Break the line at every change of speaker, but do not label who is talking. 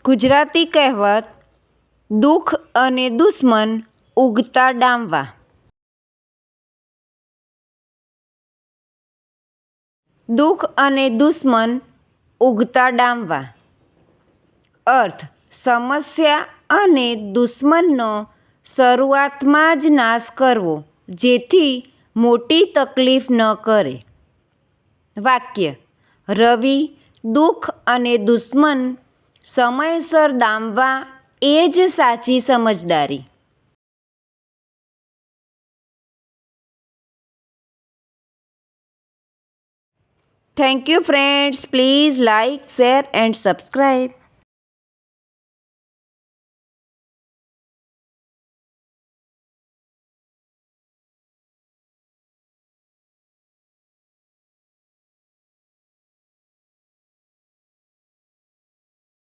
ગુજરાતી કહેવત દુઃખ અને દુશ્મન ઉગતા ડામવા. દુઃખ અને દુશ્મન ઉગતા ડામવા. અર્થ: સમસ્યા અને દુશ્મનનો શરૂઆતમાં જ નાશ કરવો, જેથી મોટી તકલીફ ન કરે. વાક્ય: રવિ દુઃખ અને દુશ્મન સમયસર ડામવા એ જ સાચી સમજદારી. Thank you friends. Please like, share and subscribe.